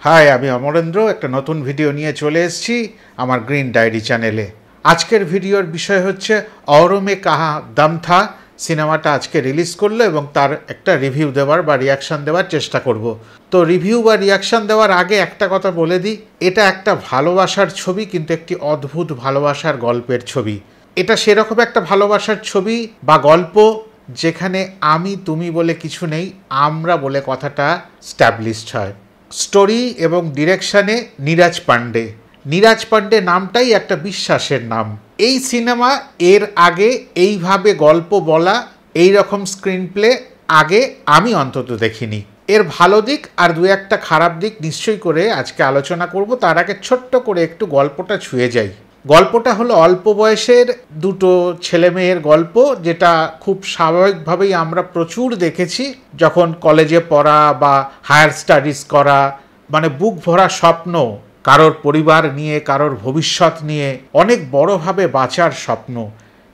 High, আমি অমরেন্দ্র একটা নতুন ভিডিও নিয়ে চলে এসেছি আমার গ্রিন ডায়েরি চ্যানেলে। আজকের ভিডিওর বিষয় হচ্ছে औरों में कहाँ दम था। সিনেমাটা আজকে রিলিজ করলো এবং তার একটা রিভিউ দেওয়ার বা রিয়াকশান দেওয়ার চেষ্টা করব। তো রিভিউ বা রিয়াকশান দেওয়ার আগে একটা কথা বলে দিই, এটা একটা ভালোবাসার ছবি, কিন্তু একটি অদ্ভুত ভালোবাসার গল্পের ছবি। এটা সেরকম একটা ভালোবাসার ছবি বা গল্প যেখানে আমি তুমি বলে কিছু নেই, আমরা বলে কথাটা স্ট্যাবলিশড হয়। স্টোরি এবং ডিরেকশানে নীরাজ পান্ডে। নীরাজ পান্ডে নামটাই একটা বিশ্বাসের নাম। এই সিনেমা এর আগে এইভাবে গল্প বলা, এই রকম স্ক্রিন প্লে আগে আমি অন্তত দেখিনি। এর ভালো দিক আর দু একটা খারাপ দিক নিশ্চয়ই করে আজকে আলোচনা করব। তার আগে ছোট্ট করে একটু গল্পটা ছুঁয়ে যাই। গল্পটা হলো অল্প বয়সের দুটো ছেলে মেয়ের গল্প, যেটা খুব স্বাভাবিকভাবেই আমরা প্রচুর দেখেছি যখন কলেজে পড়া বা হায়ার স্টাডিজ করা, মানে বুক ভরা স্বপ্ন, কারোর পরিবার নিয়ে, কারোর ভবিষ্যৎ নিয়ে অনেক বড়ভাবে বাঁচার স্বপ্ন।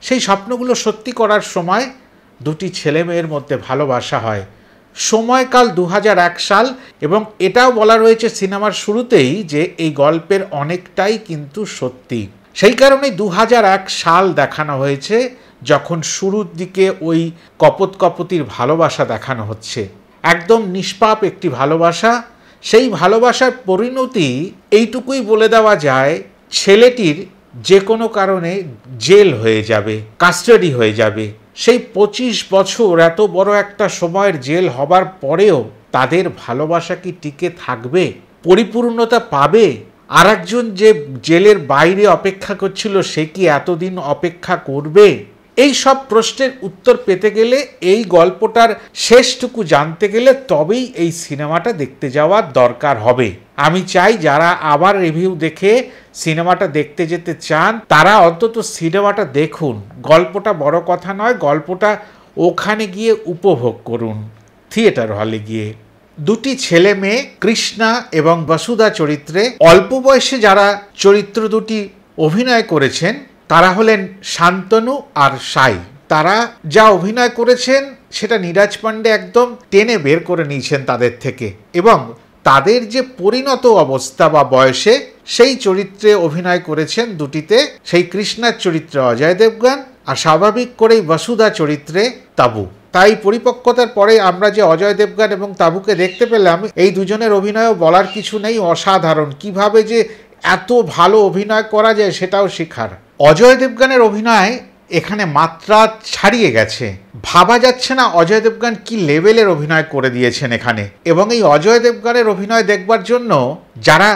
সেই স্বপ্নগুলো সত্যি করার সময় দুটি ছেলে মেয়ের মধ্যে ভালোবাসা হয়। সময়কাল 2001 সাল, এবং এটাও বলা রয়েছে সিনেমার শুরুতেই যে এই গল্পের অনেকটাই কিন্তু সত্যি। সেই কারণেই 2001 সাল দেখানো হয়েছে, যখন শুরুর দিকে ওই কপত কপতির ভালোবাসা দেখানো হচ্ছে। একদম নিষ্পাপ একটি ভালোবাসা। সেই ভালোবাসার পরিণতি এইটুকুই বলে দেওয়া যায়, ছেলেটির যে কোনো কারণে জেল হয়ে যাবে, কাস্টাডি হয়ে যাবে। সেই 25 বছর এত বড় একটা সময়ের জেল হবার পরেও তাদের ভালোবাসা কি টিকে থাকবে, পরিপূর্ণতা পাবে? আর একজন যে জেলের বাইরে অপেক্ষা করছিল, সে কি এতদিন অপেক্ষা করবে? এই সব প্রশ্নের উত্তর পেতে গেলে, এই গল্পটার শেষটুকু জানতে গেলে তবেই এই সিনেমাটা দেখতে যাওয়ার দরকার হবে। আমি চাই যারা আবার রিভিউ দেখে সিনেমাটা দেখতে যেতে চান, তারা অন্তত সিনেমাটা দেখুন। গল্পটা বড় কথা নয়, গল্পটা ওখানে গিয়ে উপভোগ করুন, থিয়েটার হলে গিয়ে। দুটি ছেলে মেয়ে, কৃষ্ণা এবং বসুধা চরিত্রে অল্প বয়সে যারা চরিত্র দুটি অভিনয় করেছেন তারা হলেন শান্তনু আর সাই। তারা যা অভিনয় করেছেন সেটা নীরাজ পান্ডে একদম টেনে বের করে নিয়েছেন তাদের থেকে, এবং তাদের যে পরিণত অবস্থা বা বয়সে সেই চরিত্রে অভিনয় করেছেন দুটিতে, সেই কৃষ্ণার চরিত্রে অজয় দেবগন আর স্বাভাবিক করেই বসুধা চরিত্রে তাবু। তাই পরিপক্কতার পরে আমরা যে অজয় দেবগন এবং তাবুকে দেখতে পেলাম, এই দুজনের অভিনয়ও বলার কিছু নেই, অসাধারণ। কিভাবে যে এত ভালো অভিনয় করা যায় সেটাও শেখার। অজয় দেবগনের অভিনয় এখানে মাত্রা ছাড়িয়ে গেছে। ভাবা যাচ্ছে না অজয় দেবগন কি লেভেলের অভিনয় করে দিয়েছেন এখানে। এবং এই অজয় দেবগনের অভিনয় দেখবার জন্য যারা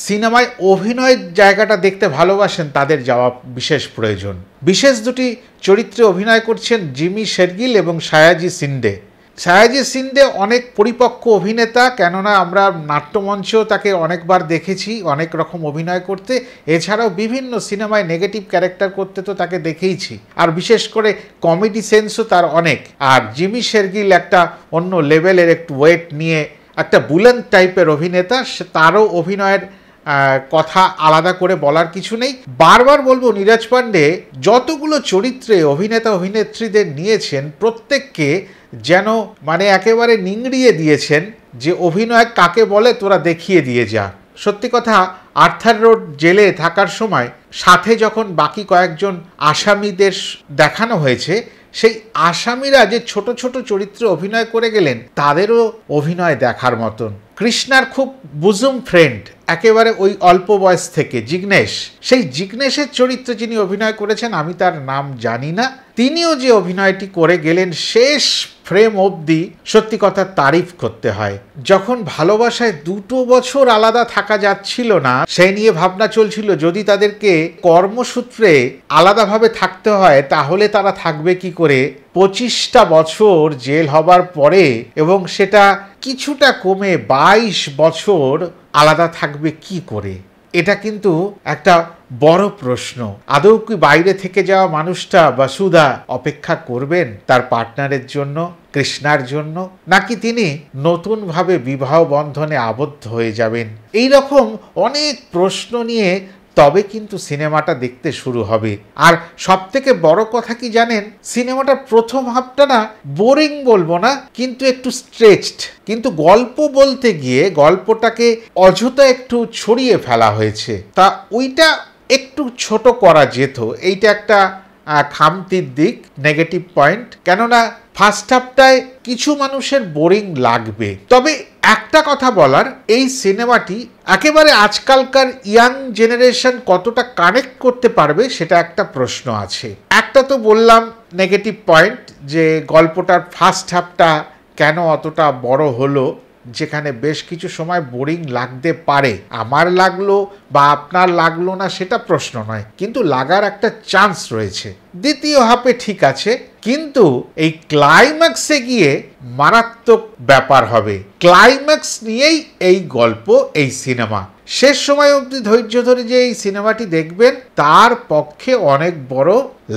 সিনেমায় অভিনয়ের জায়গাটা দেখতে ভালোবাসেন তাদের যাওয়া বিশেষ প্রয়োজন। বিশেষ দুটি চরিত্রে অভিনয় করছেন জিমি শেরগিল এবং সায়াজি সিন্ডে। সায়াজি সিন্ডে অনেক পরিপক্ক অভিনেতা, কেননা আমরা নাট্যমঞ্চেও তাকে অনেকবার দেখেছি অনেক রকম অভিনয় করতে। এছাড়াও বিভিন্ন সিনেমায় নেগেটিভ ক্যারেক্টার করতে তো তাকে দেখেইছি, আর বিশেষ করে কমেডি সেন্সও তার অনেক। আর জিমি শেরগিল একটা অন্য লেভেলের, একটু ওয়েট নিয়ে একটা বুলেন্ট টাইপের অভিনেতা, তারও অভিনয়ের কথা আলাদা করে বলার কিছু নেই। বারবার বলবো, নীরাজ পান্ডে যতগুলো চরিত্রে অভিনেতা অভিনেত্রীদের নিয়েছেন প্রত্যেককে যেন মানে একেবারে নিংড়িয়ে দিয়েছেন, যে অভিনয় কাকে বলে তোরা দেখিয়ে দিয়ে যা। সত্যি কথা, আর্থার রোড জেলে থাকার সময় সাথে যখন বাকি কয়েকজন আসামিদের দেখানো হয়েছে, সেই আসামিরা যে ছোট ছোট চরিত্রে অভিনয় করে গেলেন, তাদেরও অভিনয় দেখার মতন। কৃষ্ণার খুব বুজুম ফ্রেন্ড একেবারে ওই অল্প বয়স থেকে জিগ্নেশ, সেই জিগ্নেশের চরিত্রে যিনি অভিনয় করেছেন, আমি তার নাম জানি না, তিনিও যে অভিনয়টি করে গেলেন শেষ ফ্রেম অবধি, সত্যি কথা তারিফ করতে হয়। যখন ভালোবাসায় 2 বছর আলাদা থাকা যাচ্ছিল না, সেই নিয়ে ভাবনা চলছিল যদি তাদেরকে কর্মসূত্রে আলাদাভাবে থাকতে হয় তাহলে তারা থাকবে কি করে 25টা বছর জেল হবার পরে, এবং সেটা কিছুটা কমে 22 বছর আলাদা থাকবে কি করে। এটা কিন্তু একটা বড় প্রশ্ন। আদৌ কি বাইরে থেকে যাওয়া মানুষটা বসুধা অপেক্ষা করবেন তার পার্টনারের জন্য, কৃষ্ণার জন্য, নাকি তিনি নতুনভাবে বিবাহ বন্ধনে আবদ্ধ হয়ে যাবেন? এই রকম অনেক প্রশ্ন নিয়ে তবে কিন্তু সিনেমাটা দেখতে শুরু হবে। আর সব থেকে বড় কথা কি জানেন, সিনেমাটার প্রথম হাফটা না বোরিং বলবো না, কিন্তু একটু স্ট্রেচড, কিন্তু গল্প বলতে গিয়ে গল্পটাকে অযথা একটু ছড়িয়ে ফেলা হয়েছে, তা ওইটা একটু ছোট করা যেত। এইটা একটা খামতির দিক, নেগেটিভ পয়েন্ট। কেননা ফার্স্ট হাফটায় কিছু মানুষের বোরিং লাগবে। তবে একটা কথা বলার, এই সিনেমাটি একেবারে আজকালকার ইয়াং জেনারেশন কতটা কানেক্ট করতে পারবে সেটা একটা প্রশ্ন আছে। একটা তো বললাম নেগেটিভ পয়েন্ট, যে গল্পটার ফার্স্ট হাফটা কেন অতটা বড় হলো, যেখানে বেশ কিছু সময় বোরিং লাগতে পারে। আমার লাগলো বা আপনার লাগলো না সেটা প্রশ্ন নয়, কিন্তু লাগার একটা চান্স রয়েছে। দ্বিতীয় হাফে ঠিক আছে, কিন্তু এই ক্লাইম্যাক্সে গিয়ে মারাত্মক ব্যাপার হবে। ক্লাইম্যাক্স নিয়েই এই গল্প, এই সিনেমা। শেষ সময় অবধি ধৈর্য ধরে যে এই সিনেমাটি দেখবেন, তার পক্ষে অনেক বড়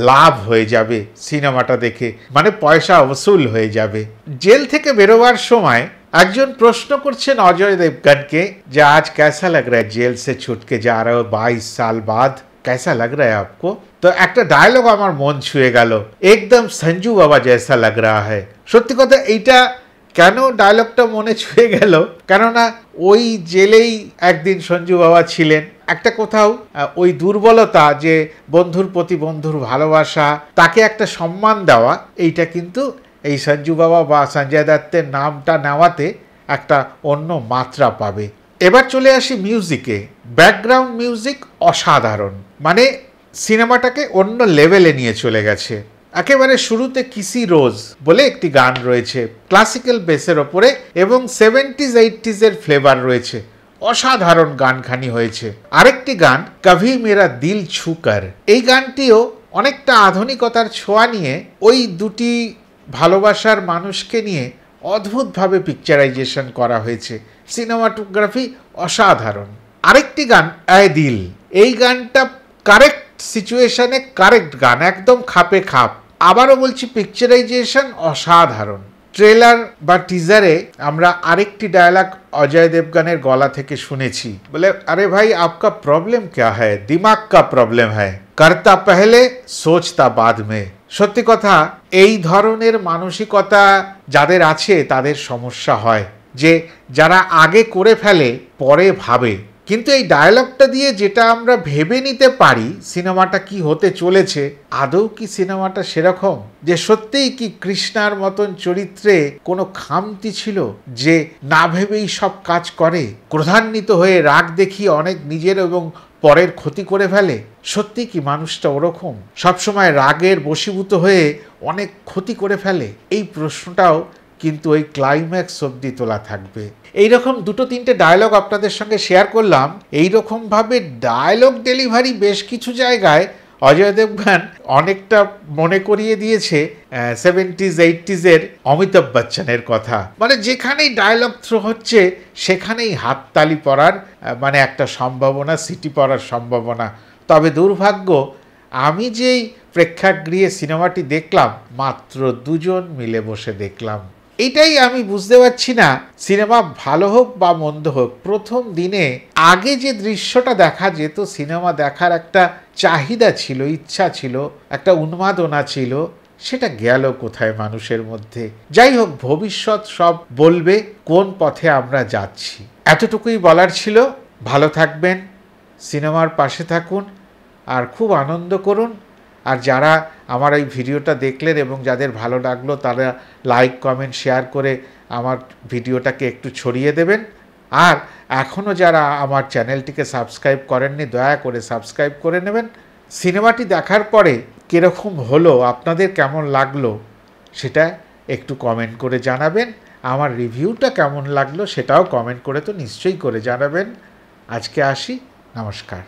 লাভ হয়ে যাবে সিনেমাটা দেখে, মানে পয়সা वसूल হয়ে যাবে। জেল থেকে বেরোবার সময় একজন প্রশ্ন করছেন অজয় দেবগনকে যে আজ कैसा लग रहा है जेल से छूट के जा रहे हो 22 साल बाद, कैसा लग रहा है आपको? তো একটা ডায়লগ আমার মন ছুঁয়ে গেল, একদম সঞ্জু বাবা জেসা লাগ রা হ্যায়। সত্যি কথা, এইটা কেন ডায়লগটা মনে ছুঁয়ে গেল, কেননা ওই জেলেই একদিন সঞ্জু বাবা ছিলেন। একটা কোথাও ওই দুর্বলতা, যে বন্ধুর প্রতি বন্ধুর ভালোবাসা, তাকে একটা সম্মান দেওয়া, এইটা কিন্তু এই সঞ্জু বাবা বা সঞ্জয় দত্তের নামটা নেওয়াতে একটা অন্য মাত্রা পাবে। এবার চলে আসি মিউজিকে। ব্যাকগ্রাউন্ড মিউজিক অসাধারণ, মানে সিনেমাটাকে অন্য লেভেলে নিয়ে চলে গেছে। একেবারে শুরুতে কিসি রোজ বলে একটি গান রয়েছে ক্লাসিক্যাল বেসের ওপরে, এবং 70s 80s এর ফ্লেভার রয়েছে। অসাধারণ গানখানি হয়েছে। আরেকটি গান কভি মেরা দিল ছুকার, এই গানটিও অনেকটা আধুনিকতার ছোঁয়া নিয়ে ওই দুটি ভালোবাসার মানুষকে নিয়ে অদ্ভুতভাবে পিকচারাইজেশন করা হয়েছে। সিনেমাটোগ্রাফি অসাধারণ। আরেকটি গান আয় দিল, এই গানটা কারেক্ট সিচুয়েশনে কারেক্ট গান, একদম খাপে খাপ। আবারও বলছি, পিকচারাইজেশন অসাধারণ। ট্রেলার বা টিজারে আমরা আরেকটি ডায়লগ অজয় দেবগনের গলা থেকে শুনেছি, বলে আরে ভাই আপকা প্রবলেম ক্যা হ্যায়, দিমাগ কা প্রবলেম হ্যায়, করতা পহলে সোচতা বাদ মে। সত্যি কথা, এই ধরনের মানসিকতা যাদের আছে তাদের সমস্যা হয়, যে যারা আগে করে ফেলে পরে ভাবে। কিন্তু এই ডায়লগটা দিয়ে যেটা আমরা ভেবে নিতে পারি সিনেমাটা কি হতে চলেছে, আদৌ কি সিনেমাটা সেরকম, যে সত্যিই কি কৃষ্ণার মতন চরিত্রে কোনো খামতি ছিল, যে না ভেবেই সব কাজ করে, ক্রোধান্বিত হয়ে রাগ দেখিয়ে অনেক নিজের এবং পরের ক্ষতি করে ফেলে? সত্যি কি মানুষটা ওরকম, সবসময় রাগের বশীভূত হয়ে অনেক ক্ষতি করে ফেলে? এই প্রশ্নটাও কিন্তু ওই ক্লাইম্যাক্স অবধি তোলা থাকবে। এইরকম দুটো তিনটে ডায়লগ আপনাদের সঙ্গে শেয়ার করলাম। এইরকমভাবে ডায়লগ ডেলিভারি বেশ কিছু জায়গায় অজয় দেবগন অনেকটা মনে করিয়ে দিয়েছে 70s 80s এর অমিতাভ বচ্চনের কথা। মানে যেখানেই ডায়লগ থ্রো হচ্ছে সেখানেই হাততালি পড়ার মানে একটা সম্ভাবনা, সিটি পড়ার সম্ভাবনা। তবে দুর্ভাগ্য, আমি যেই প্রেক্ষাগৃহে সিনেমাটি দেখলাম মাত্র দুজন মিলে বসে দেখলাম। এটাই আমি বুঝতে পারছি না, সিনেমা ভালো হোক বা মন্দ হোক, প্রথম দিনে আগে যে দৃশ্যটা দেখা যেত, সিনেমা দেখার একটা চাহিদা ছিল, ইচ্ছা ছিল, একটা উন্মাদনা ছিল, সেটা গেল কোথায় মানুষের মধ্যে? যাই হোক, ভবিষ্যৎ সব বলবে কোন পথে আমরা যাচ্ছি। এতটুকুই বলার ছিল। ভালো থাকবেন, সিনেমার পাশে থাকুন, আর খুব আনন্দ করুন। আর যারা আমার এই ভিডিওটা দেখলেন এবং যাদের ভালো লাগলো, তারা লাইক কমেন্ট শেয়ার করে আমার ভিডিওটাকে একটু ছড়িয়ে দেবেন। আর এখনও যারা আমার চ্যানেলটিকে সাবস্ক্রাইব করেননি, দয়া করে সাবস্ক্রাইব করে নেবেন। সিনেমাটি দেখার পরে কীরকম হলো, আপনাদের কেমন লাগলো সেটা একটু কমেন্ট করে জানাবেন। আমার রিভিউটা কেমন লাগলো সেটাও কমেন্ট করে তো নিশ্চয়ই করে জানাবেন। আজকে আসি, নমস্কার।